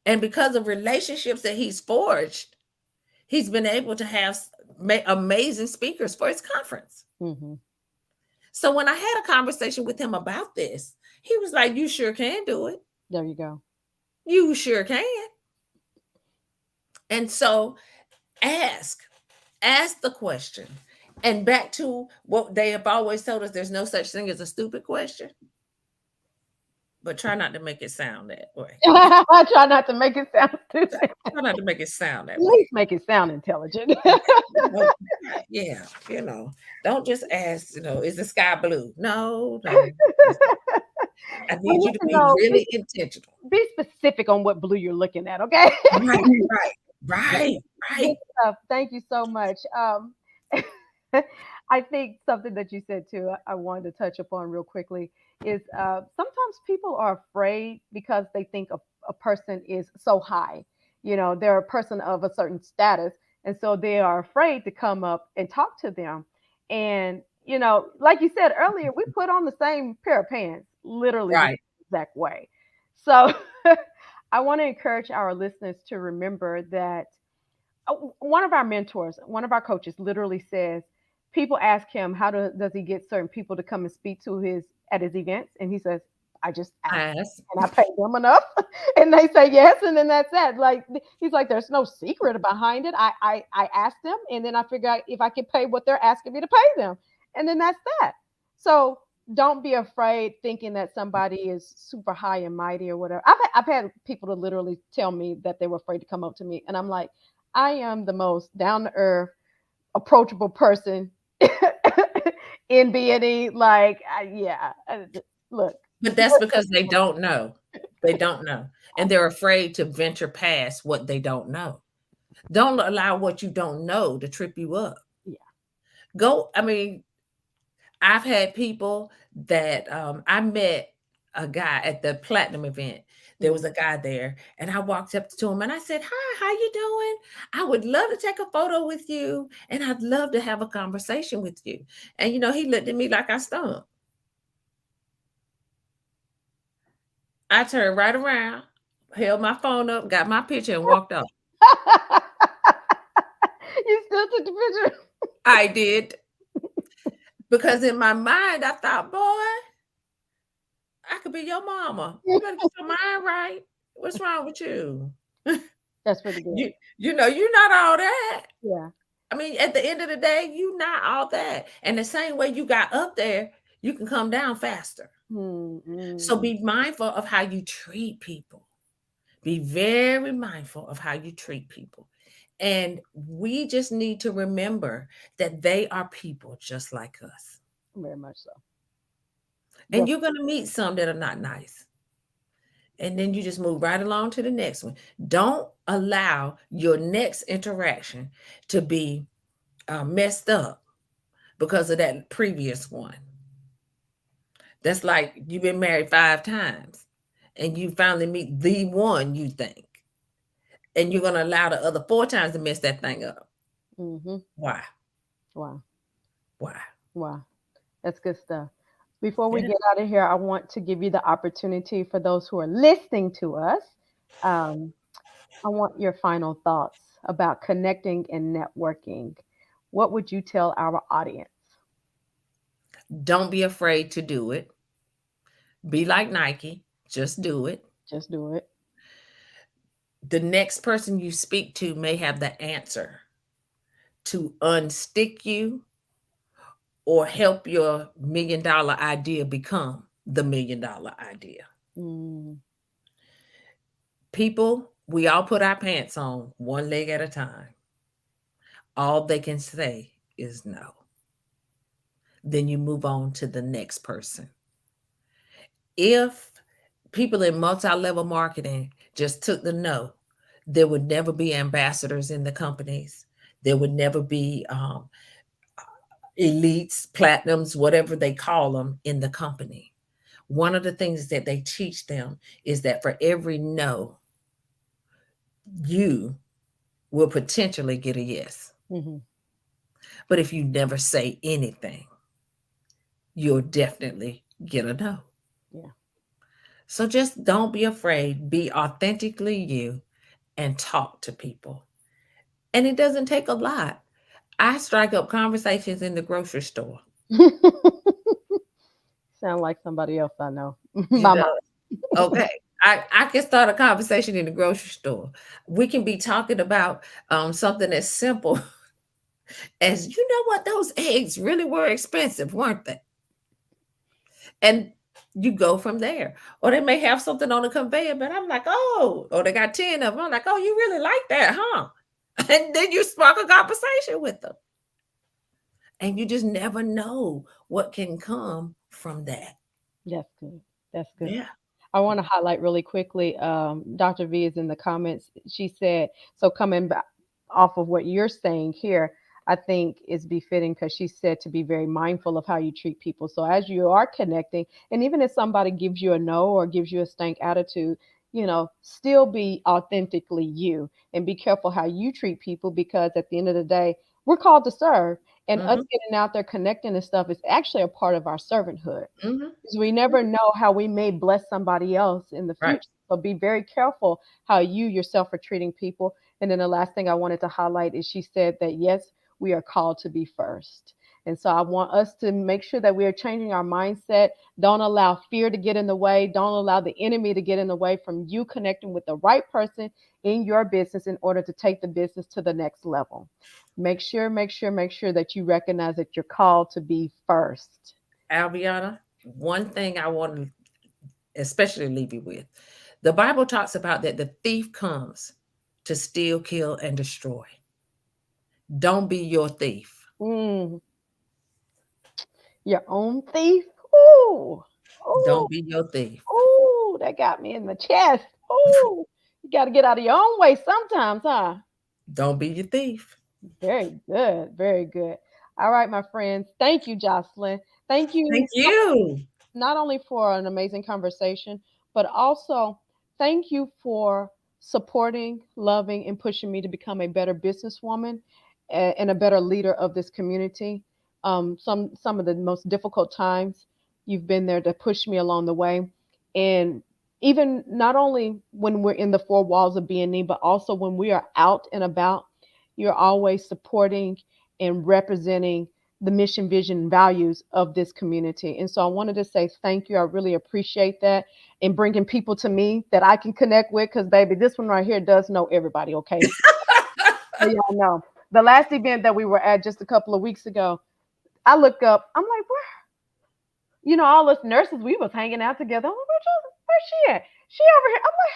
And because of relationships that he's forged, he's been able to have amazing speakers for his conference. Mhm. So when I had a conversation with him about this, he was like, "You sure can do it. There you go. You sure can." And so ask the question. And back to what they have always told us, there's no such thing as a stupid question, but try not to make it sound that way. I try not to make it sound stupid. Try not to make it sound At that way. least make it sound intelligent. Yeah, don't just ask, is the sky blue? No, no. I We need you need to to be know. really intentional. Be specific on what blue you're looking at. Okay. Right, right. Right, Good right. stuff. Thank you so much. I think something that you said too, I wanted to touch upon real quickly is sometimes people are afraid because they think a person is so high. You know, they're a person of a certain status. And so they are afraid to come up and talk to them. And, you know, like you said earlier, we put on the same pair of pants, literally the Right. exact way. So I want to encourage our listeners to remember that one of our mentors, one of our coaches literally says, people ask him, does he get certain people to come and speak to his at his events? And he says, I just ask Pass. and I pay them enough. And they say yes. And then that's it. Like, he's like, there's no secret behind it. I ask them and then I figure out if I can pay what they're asking me to pay them. And then that's that. So don't be afraid thinking that somebody is super high and mighty or whatever. I've had people to literally tell me that they were afraid to come up to me. And I'm like, I am the most down to earth, approachable person in BNE. Like, yeah, look, But that's because they don't know. They don't know. And they're afraid to venture past what they don't know. Don't allow what you don't know to trip you up. yeah, Go, I mean, I've had people that I met a guy at the platinum event. There mm, was a guy there, and I walked up to him and I said, "Hi, how you doing? I would love to take a photo with you, and I'd love to have a conversation with you." And he looked at me like I stunk. I turned right around, held my phone up, got my picture, and walked off. you still took the picture. I did because in my mind I thought, boy, I could be your mama. You better get your mind right. What's wrong with you? That's pretty good. You're not all that. Yeah. I mean, at the end of the day, you not all that. And the same way you got up there, you can come down faster. So Mm-mm. be mindful of how you treat people. Be very mindful of how you treat people. And we just need to remember that they are people just like us. Very much so. And Def- you're going to meet some that are not nice. And then you just move right along to the next one. Don't allow your next interaction to be messed up because of that previous one. That's like you've been married 5 times and you finally meet the one you think, and you're going to allow the other 4 times to mess that thing up. mm-hmm. Why? Wow. Why? Wow. That's good stuff. Before we Yeah. get out of here, I want to give you the opportunity for those who are listening to us. Um, I want your final thoughts about connecting and networking. What would you tell our audience? Don't be afraid to do it. Be like Nike, just do it. Just do it. The next person you speak to may have the answer to unstick you or help your $1 million idea become the $1 million idea. Mm, People, we all put our pants on one leg at a time. All they can say is no. Then you move on to the next person. If people in multi-level marketing just took the no, there would never be ambassadors in the companies. There would never be elites, platinums, whatever they call them in the company. One of the things that they teach them is that for every no, you will potentially get a yes. hmm But if you never say anything, you'll definitely get a no. Yeah. So just don't be afraid. Be authentically you and talk to people. And it doesn't take a lot. I strike up conversations in the grocery store. Sound like somebody else I know. You My mom. know, okay. I can start a conversation in the grocery store. We can be talking about something as simple as, you know what, those eggs really were expensive, weren't they? And you go from there. Or they may have something on the conveyor, but I'm like, oh, or they got 10 of them. I'm like, oh, you really like that, huh? And then you spark a conversation with them. And you just never know what can come from that. That's good. That's good. Yeah. I want to highlight really quickly. Dr. V is in the comments. She said, so coming back off of what you're saying here, I think is befitting because she said to be very mindful of how you treat people. So as you are connecting, and even if somebody gives you a no or gives you a stank attitude, still be authentically you and be careful how you treat people because at the end of the day, we're called to serve. And us Mhm, getting out there connecting and stuff is actually a part of our servanthood. mhm. 'Cause we never know how we may bless somebody else in the Right. future. So be very careful how you yourself are treating people. And then the last thing I wanted to highlight is she said that yes, we are called to be first. And so I want us to make sure that we are changing our mindset. Don't allow fear to get in the way. Don't allow the enemy to get in the way from you connecting with the right person in your business in order to take the business to the next level. Make sure that you recognize that you're called to be first. Albiana, one thing I want to especially leave you with. The Bible talks about that the thief comes to steal, kill, and destroy. Don't be your thief. Mm. Your own thief? Ooh, ooh, Don't be your thief. ooh, that got me in the chest. Ooh, you got to get out of your own way sometimes, huh? Don't be your thief. Very good, very good. All right, my friends. Thank you, Jocelyn. Thank Thank you you. not only for an amazing conversation, but also thank you for supporting, loving, and pushing me to become a better businesswoman and a better leader of this community. Some of the most difficult times you've been there to push me along the way, and even not only when we're in the four walls of BNE, but also when we are out and about, you're always supporting and representing the mission, vision, and values of this community. And so I wanted to say thank you. I really appreciate that and bringing people to me that I can connect with because, baby, this one right here does know everybody, okay? So y'all know. The last event that we were at just a couple of weeks ago, I look up, I'm like, where? All us nurses, we was hanging out together. I'm like, where's she at? She over here. I'm like,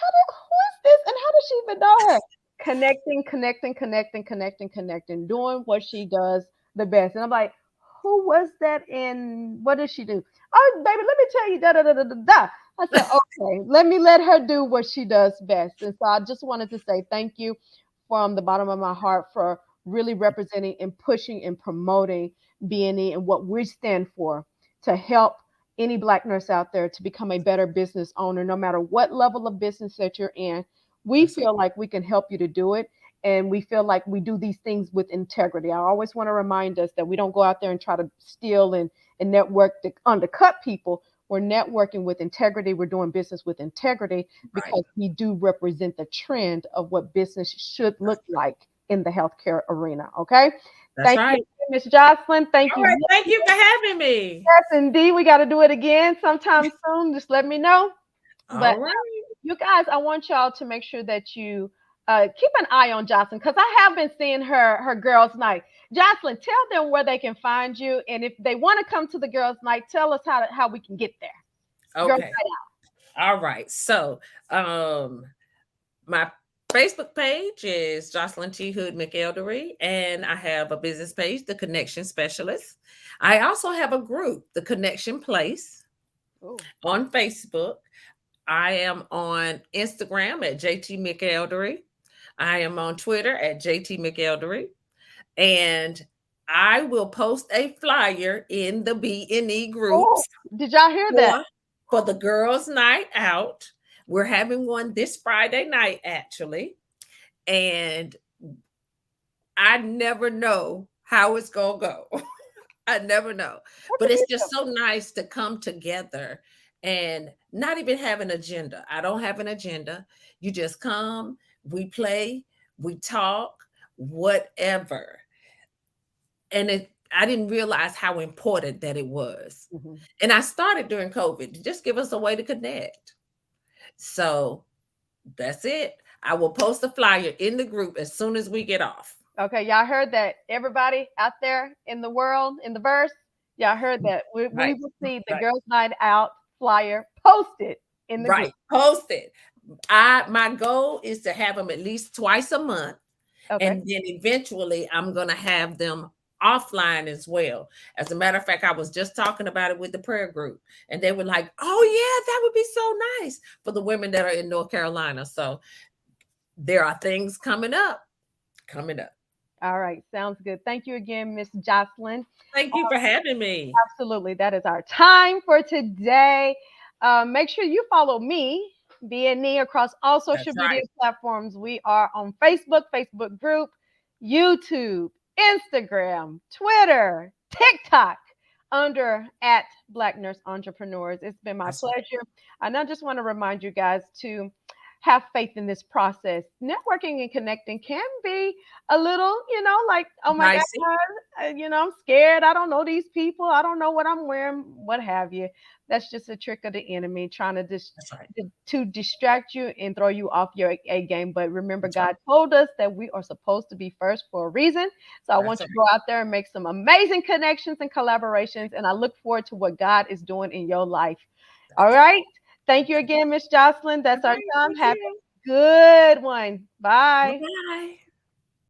who is this? And how does she even know her? Connecting, doing what she does the best. And I'm like, who was that and what does she do? Oh, baby, let me tell you, da da da da da da. I said, okay, let her do what she does best. And so I just wanted to say thank you from the bottom of my heart for really representing and pushing and promoting BNE and what we stand for to help any Black nurse out there to become a better business owner, no matter what level of business that you're in. We That's it. feel like we can help you to do it. And we feel like we do these things with integrity. I always want to remind us that we don't go out there and try to steal and network to undercut people. We're networking with integrity. We're doing business with integrity Right. because we do represent the trend of what business should look like in the healthcare arena. Okay. That's Thank you, right. Miss Jocelyn. Thank All you. right. Thank you for having me. Yes, indeed. We got to do it again sometime soon. Just let me know. But All right. you guys, I want y'all to make sure that you keep an eye on Jocelyn because I have been seeing her girls' night. Jocelyn, tell them where they can find you, and if they want to come to the girls' night, tell us how we can get there. Girls' Okay. All right. So, my Facebook page is Jocelyn T. Hood McElderry, and I have a business page, The Connection Specialist. I also have a group, The Connection Place, night. Oh, on Facebook. I am on Instagram at JT McElderry. I am on Twitter at JT McElderry. And I will post a flyer in the BNE oh, groups did y'all hear that? for, for the girls' night out. We're having one this Friday night, actually. And I never know how it's going to go. I never know. What But the it's heck? just so nice to come together and not even have an agenda. I don't have an agenda. You just come, we play, we talk, whatever. And I didn't realize how important that it was. Mhm. And I started during COVID to just give us a way to connect. So that's it. I will post a flyer in the group as soon as we get off. Okay, y'all heard that. Everybody out there in the world, in the verse, y'all heard that. We Right. will see the Right. girls' night out flyer posted in the group. Right. Post it. My goal is to have them at least twice a month. Okay. And then eventually I'm gonna have them offline as well. As a matter of fact, I was just talking about it with the prayer group, and they were like, "Oh yeah, that would be so nice for the women that are in North Carolina." So there are things coming up, coming up. All right, sounds good. Thank you again, Miss Jocelyn. Thank you for having me. Absolutely. That is our time for today. Make sure you follow me, BNE, across all social That's media right. platforms. We are on Facebook, Facebook group, YouTube, Instagram, Twitter, TikTok, under at Black Nurse Entrepreneurs. It's been my That's right. pleasure. And I just want to remind you guys to have faith in this process. Networking and connecting can be a little, like, oh my God, Pricey. I'm scared. I don't know these people. I don't know what I'm wearing, what have you. That's just a trick of the enemy trying to That's right. to distract you and throw you off your A game. But remember, That's right. God told us that we are supposed to be first for a reason. So I want That's you right. to go out there and make some amazing connections and collaborations. And I look forward to what God is doing in your life. All That's right. right. Thank you again, Miss Jocelyn. All That's our right. time. Thank Have you. a good one. Bye Bye. bye.